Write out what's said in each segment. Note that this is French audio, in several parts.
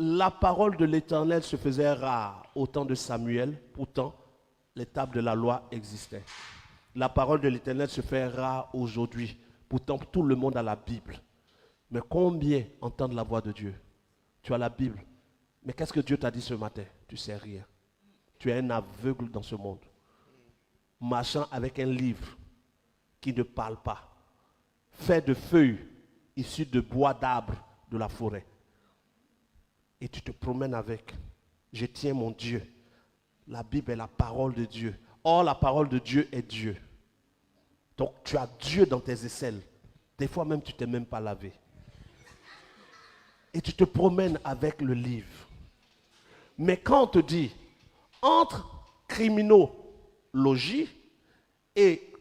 La parole de l'Éternel se faisait rare au temps de Samuel, pourtant les tables de la loi existaient. La parole de l'Éternel se fait rare aujourd'hui, pourtant tout le monde a la Bible. Mais combien entendent la voix de Dieu? Tu as la Bible, mais qu'est-ce que Dieu t'a dit ce matin? Tu ne sais rien. Tu es un aveugle dans ce monde, marchant avec un livre qui ne parle pas, fait de feuilles issues de bois d'arbres de la forêt. Et tu te promènes avec. Je tiens mon Dieu. La Bible est la parole de Dieu. Or, la parole de Dieu est Dieu. Donc, tu as Dieu dans tes aisselles. Des fois même, tu ne t'es même pas lavé. Et tu te promènes avec le livre. Mais quand on te dit, entre criminologie et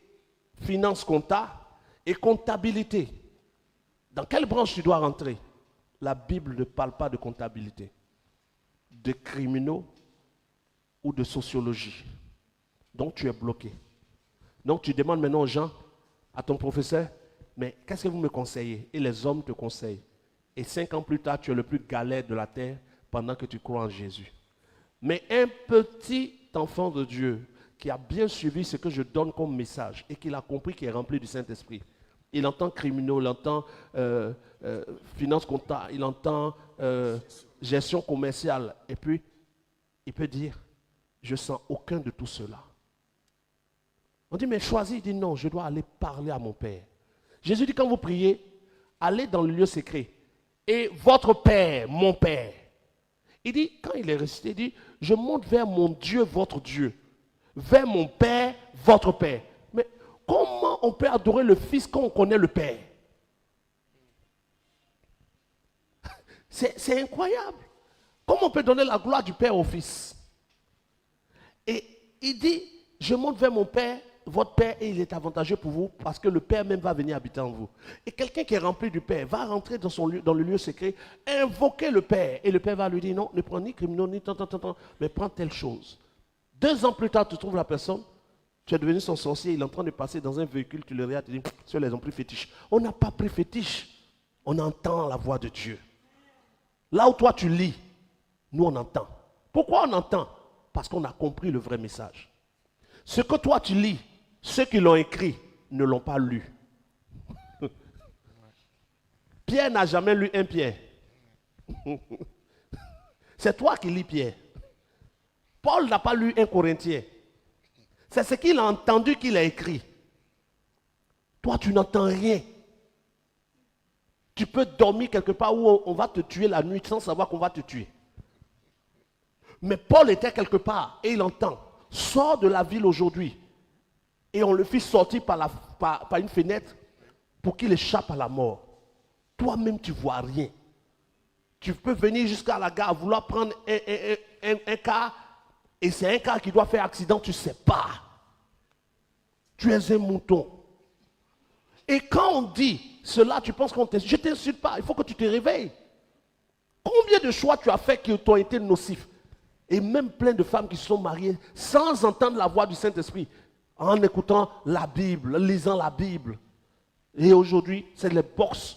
finance compta et comptabilité, dans quelle branche tu dois rentrer? La Bible ne parle pas de comptabilité, de criminaux ou de sociologie. Donc tu es bloqué. Donc tu demandes maintenant aux gens, à ton professeur, mais qu'est-ce que vous me conseillez? Et les hommes te conseillent. Et 5 ans plus tard, tu es le plus galère de la terre pendant que tu crois en Jésus. Mais un petit enfant de Dieu qui a bien suivi ce que je donne comme message et qui l'a compris, qui est rempli du Saint-Esprit, il entend criminaux, il entend finance comptable, il entend gestion commerciale. Et puis, il peut dire, je ne sens aucun de tout cela. On dit, mais choisis. Il dit, non, je dois aller parler à mon Père. Jésus dit, quand vous priez, allez dans le lieu secret. Et votre Père, mon Père. Il dit, quand il est récité, il dit, je monte vers mon Dieu, votre Dieu. Vers mon Père, votre Père. Mais comment on peut adorer le Fils quand on connaît le Père? C'est incroyable. Comment on peut donner la gloire du Père au Fils? Et il dit, je monte vers mon Père, votre Père, et il est avantageux pour vous parce que le Père même va venir habiter en vous. Et quelqu'un qui est rempli du Père va rentrer dans le lieu secret, invoquer le Père. Et le Père va lui dire, non, ne prends ni criminaux, ni tant, mais prends telle chose. 2 ans plus tard, tu trouves la personne, tu es devenu son sorcier, il est en train de passer dans un véhicule, tu le regardes, tu dis, ceux-là, ils ont pris fétiche. On n'a pas pris fétiche, on entend la voix de Dieu. Là où toi tu lis, nous on entend. Pourquoi on entend? Parce qu'on a compris le vrai message. Ce que toi tu lis, ceux qui l'ont écrit ne l'ont pas lu. Pierre n'a jamais lu un Pierre. C'est toi qui lis Pierre. Paul n'a pas lu un Corinthien. C'est ce qu'il a entendu qu'il a écrit. Toi, tu n'entends rien. Tu peux dormir quelque part où on va te tuer la nuit sans savoir qu'on va te tuer. Mais Paul était quelque part et il entend. Sors de la ville aujourd'hui. Et on le fit sortir par une fenêtre pour qu'il échappe à la mort. Toi-même, tu ne vois rien. Tu peux venir jusqu'à la gare, vouloir prendre un car, et c'est un car qui doit faire accident, tu ne sais pas. Tu es un mouton. Et quand on dit cela, tu penses qu'on t'insulte. Je ne t'insulte pas, il faut que tu te réveilles. Combien de choix tu as fait qui t'ont été nocifs? Et même plein de femmes qui se sont mariées sans entendre la voix du Saint-Esprit, en écoutant la Bible, lisant la Bible. Et aujourd'hui, c'est les box